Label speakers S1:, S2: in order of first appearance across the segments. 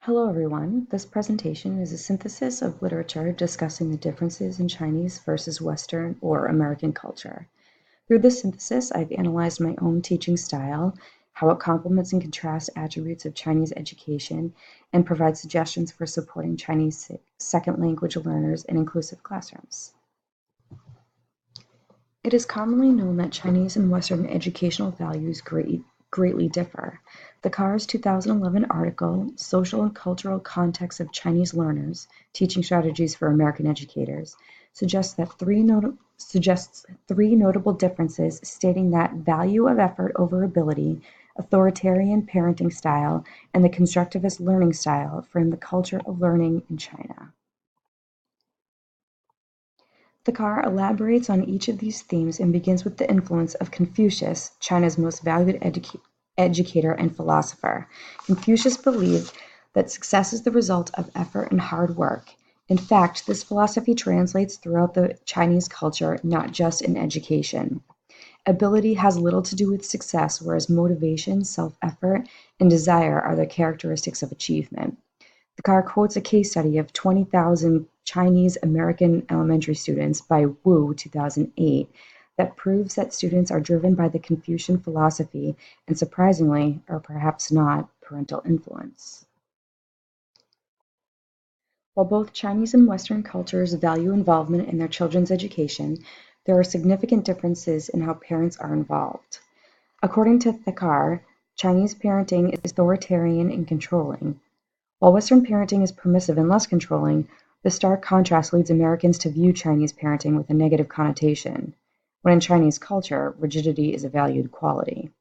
S1: Hello everyone. This presentation is a synthesis of literature discussing the differences in Chinese versus Western or American culture. Through this synthesis, I've analyzed my own teaching style, how it complements and contrasts attributes of Chinese education, and provides suggestions for supporting Chinese second language learners in inclusive classrooms. It is commonly known that Chinese and Western educational values greatly differ. The Carr's 2011 article, Social and Cultural Context of Chinese Learners: Teaching Strategies for American Educators, suggests three notable differences, stating that value of effort over ability, authoritarian parenting style, and the constructivist learning style frame the culture of learning in China. The Carr elaborates on each of these themes and begins with the influence of Confucius, China's most valued educator and philosopher. Confucius believed that success is the result of effort and hard work. In fact, this philosophy translates throughout the Chinese culture, not just in education. Ability has little to do with success, whereas motivation, self-effort, and desire are the characteristics of achievement. The Carr quotes a case study of 20,000 Chinese American elementary students by Wu, 2008, that proves that students are driven by the Confucian philosophy and, surprisingly, or perhaps not, parental influence. While both Chinese and Western cultures value involvement in their children's education, there are significant differences in how parents are involved. According to Thakar, Chinese parenting is authoritarian and controlling. While Western parenting is permissive and less controlling, the stark contrast leads Americans to view Chinese parenting with a negative connotation, when in Chinese culture, rigidity is a valued quality.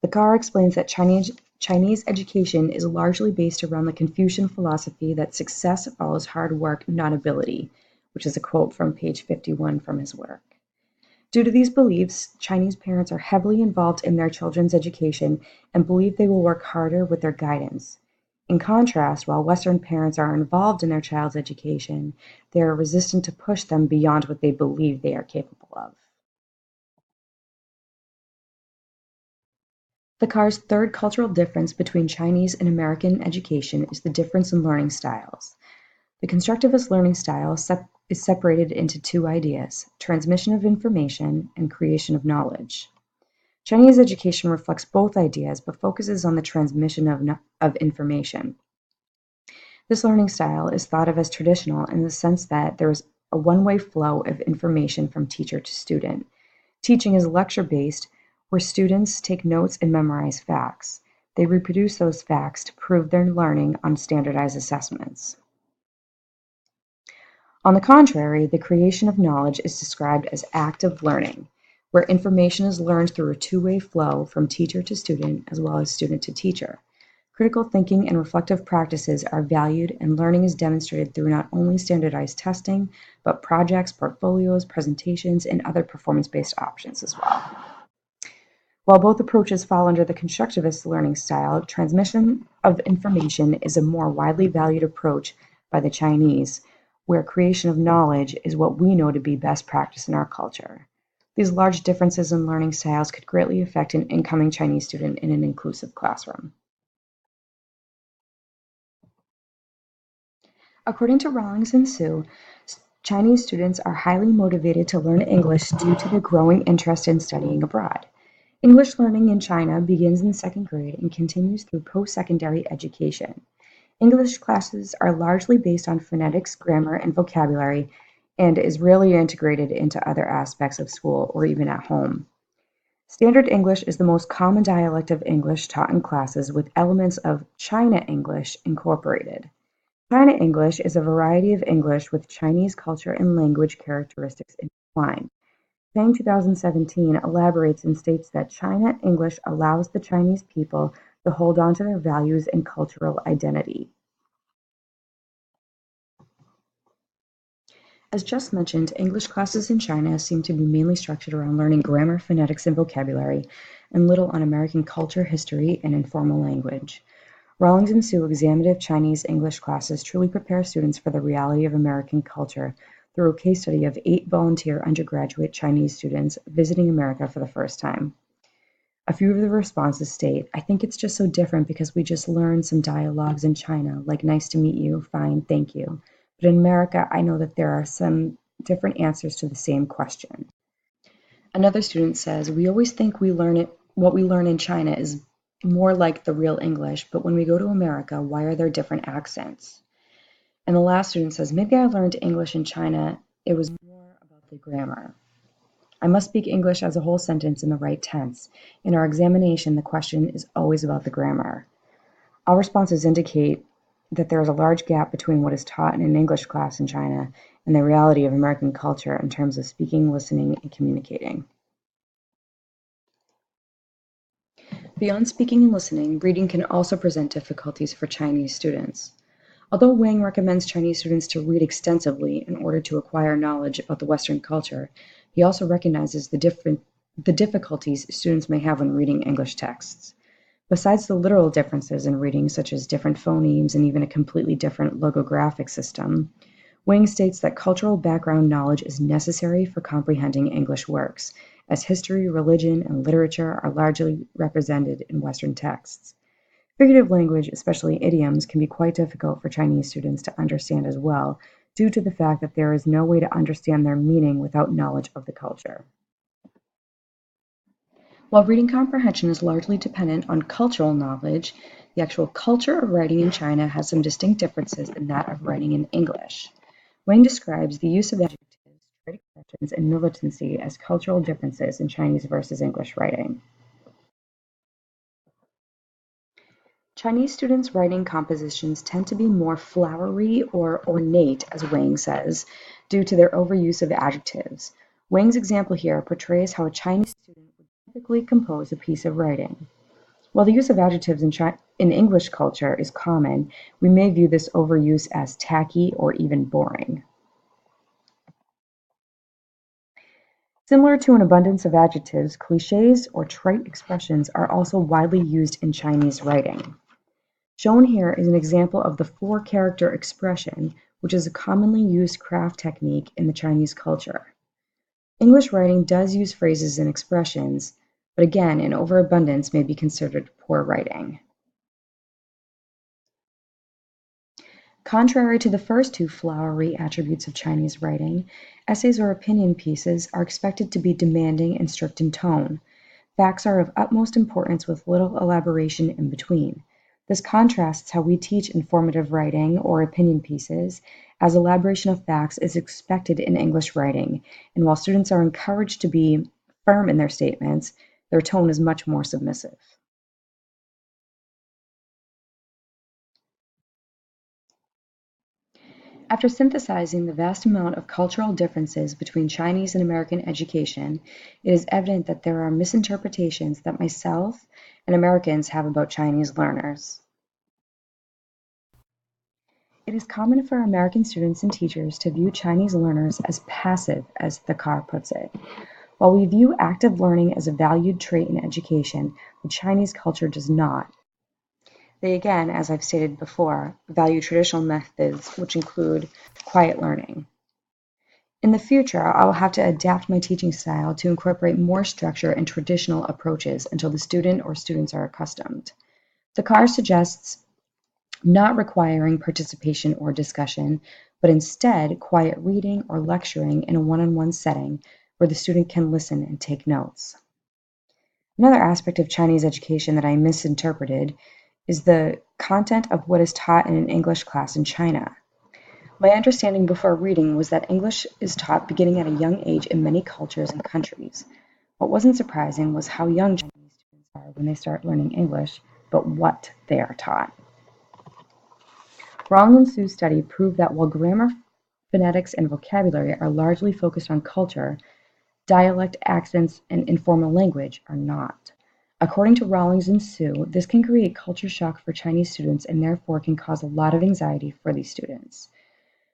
S1: Thakar explains that Chinese education is largely based around the Confucian philosophy that success follows hard work, not ability, which is a quote from page 51 from his work. Due to these beliefs, Chinese parents are heavily involved in their children's education and believe they will work harder with their guidance. In contrast, while Western parents are involved in their child's education, they are resistant to push them beyond what they believe they are capable of. The Carr's third cultural difference between Chinese and American education is the difference in learning styles. The constructivist learning style is separated into two ideas: transmission of information and creation of knowledge. Chinese education reflects both ideas but focuses on the transmission of information. This learning style is thought of as traditional in the sense that there is a one-way flow of information from teacher to student. Teaching is lecture-based, where students take notes and memorize facts. They reproduce those facts to prove their learning on standardized assessments. On the contrary, the creation of knowledge is described as active learning, where information is learned through a two-way flow from teacher to student as well as student to teacher. Critical thinking and reflective practices are valued, and learning is demonstrated through not only standardized testing, but projects, portfolios, presentations, and other performance-based options as well. While both approaches fall under the constructivist learning style, transmission of information is a more widely valued approach by the Chinese, where creation of knowledge is what we know to be best practice in our culture. These large differences in learning styles could greatly affect an incoming Chinese student in an inclusive classroom. According to Rawlings and Su, Chinese students are highly motivated to learn English due to the growing interest in studying abroad. English learning in China begins in second grade and continues through post-secondary education. English classes are largely based on phonetics, grammar, and vocabulary, and is rarely integrated into other aspects of school or even at home. Standard English is the most common dialect of English taught in classes, with elements of China English incorporated. China English is a variety of English with Chinese culture and language characteristics intertwined. Chang 2017 elaborates and states that China English allows the Chinese people to hold on to their values and cultural identity. As just mentioned, English classes in China seem to be mainly structured around learning grammar, phonetics, and vocabulary, and little on American culture, history, and informal language. Rawlings and Su examined if Chinese English classes truly prepare students for the reality of American culture through a case study of 8 volunteer undergraduate Chinese students visiting America for the first time. A few of the responses state, I think it's just so different because we just learned some dialogues in China, like nice to meet you, fine, thank you. But in America, I know that there are some different answers to the same question. Another student says, we always think what we learn in China is more like the real English, but when we go to America, why are there different accents? And the last student says, maybe I learned English in China, it was more about the grammar. I must speak English as a whole sentence in the right tense. In our examination, the question is always about the grammar. All responses indicate that there is a large gap between what is taught in an English class in China and the reality of American culture in terms of speaking, listening, and communicating. Beyond speaking and listening, reading can also present difficulties for Chinese students. Although Wang recommends Chinese students to read extensively in order to acquire knowledge about the Western culture, he also recognizes the difficulties students may have when reading English texts. Besides the literal differences in reading, such as different phonemes and even a completely different logographic system, Wang states that cultural background knowledge is necessary for comprehending English works, as history, religion, and literature are largely represented in Western texts. Figurative language, especially idioms, can be quite difficult for Chinese students to understand as well, due to the fact that there is no way to understand their meaning without knowledge of the culture. While reading comprehension is largely dependent on cultural knowledge, the actual culture of writing in China has some distinct differences than that of writing in English. Wang describes the use of adjectives, trait expressions, and militancy as cultural differences in Chinese versus English writing. Chinese students' writing compositions tend to be more flowery or ornate, as Wang says, due to their overuse of adjectives. Wang's example here portrays how a Chinese student would typically compose a piece of writing. While the use of adjectives in English culture is common, we may view this overuse as tacky or even boring. Similar to an abundance of adjectives, cliches or trite expressions are also widely used in Chinese writing. Shown here is an example of the four-character expression, which is a commonly used craft technique in the Chinese culture. English writing does use phrases and expressions, but again, an overabundance may be considered poor writing. Contrary to the first two flowery attributes of Chinese writing, essays or opinion pieces are expected to be demanding and strict in tone. Facts are of utmost importance with little elaboration in between. This contrasts how we teach informative writing or opinion pieces, as elaboration of facts is expected in English writing, and while students are encouraged to be firm in their statements, their tone is much more submissive. After synthesizing the vast amount of cultural differences between Chinese and American education, it is evident that there are misinterpretations that myself and Americans have about Chinese learners. It is common for American students and teachers to view Chinese learners as passive, as Thakar puts it. While we view active learning as a valued trait in education, the Chinese culture does not. They again, as I've stated before, value traditional methods, which include quiet learning. In the future, I will have to adapt my teaching style to incorporate more structure and traditional approaches until the student or students are accustomed. Thakar suggests not requiring participation or discussion, but instead quiet reading or lecturing in a one-on-one setting where the student can listen and take notes. Another aspect of Chinese education that I misinterpreted is the content of what is taught in an English class in China. My understanding before reading was that English is taught beginning at a young age in many cultures and countries. What wasn't surprising was how young Chinese students are when they start learning English, but what they are taught. Rong and Su's study proved that while grammar, phonetics, and vocabulary are largely focused on culture, dialect, accents, and informal language are not. According to Rawlings and Su, this can create culture shock for Chinese students and therefore can cause a lot of anxiety for these students.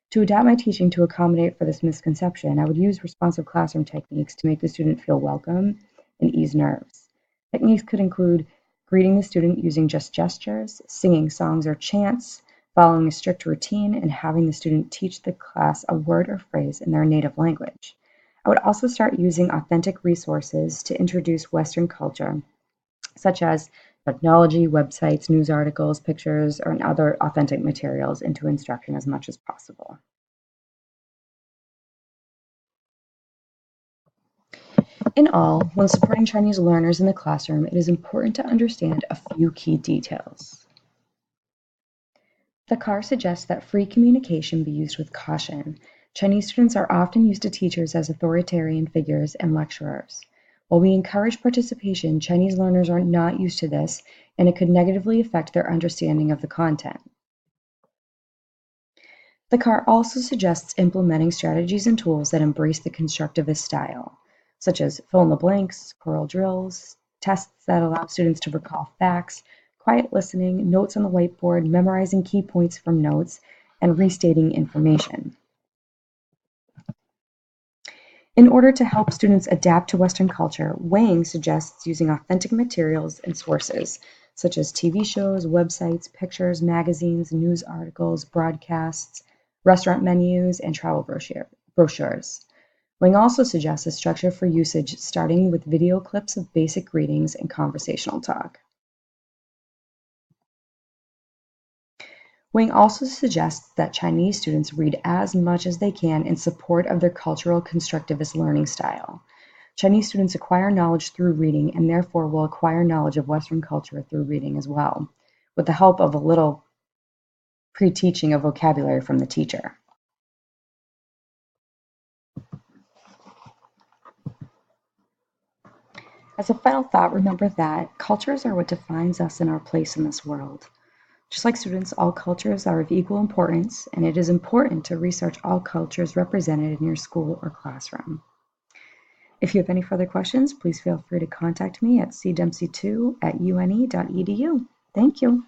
S1: To adapt my teaching to accommodate for this misconception, I would use responsive classroom techniques to make the student feel welcome and ease nerves. Techniques could include greeting the student using just gestures, singing songs or chants, following a strict routine, and having the student teach the class a word or phrase in their native language. I would also start using authentic resources to introduce Western culture such as technology, websites, news articles, pictures, or other authentic materials into instruction as much as possible. In all, when supporting Chinese learners in the classroom, it is important to understand a few key details. The CAR suggests that free communication be used with caution. Chinese students are often used to teachers as authoritarian figures and lecturers. While we encourage participation, Chinese learners are not used to this, and it could negatively affect their understanding of the content. The CAR also suggests implementing strategies and tools that embrace the constructivist style, such as fill in the blanks, choral drills, tests that allow students to recall facts, quiet listening, notes on the whiteboard, memorizing key points from notes, and restating information. In order to help students adapt to Western culture, Wang suggests using authentic materials and sources, such as TV shows, websites, pictures, magazines, news articles, broadcasts, restaurant menus, and travel brochures. Wang also suggests a structure for usage starting with video clips of basic greetings and conversational talk. Wang also suggests that Chinese students read as much as they can in support of their cultural constructivist learning style. Chinese students acquire knowledge through reading and therefore will acquire knowledge of Western culture through reading as well, with the help of a little pre-teaching of vocabulary from the teacher. As a final thought, remember that cultures are what defines us and our place in this world. Just like students, all cultures are of equal importance, and it is important to research all cultures represented in your school or classroom. If you have any further questions, please feel free to contact me at cdempsey2@une.edu. Thank you.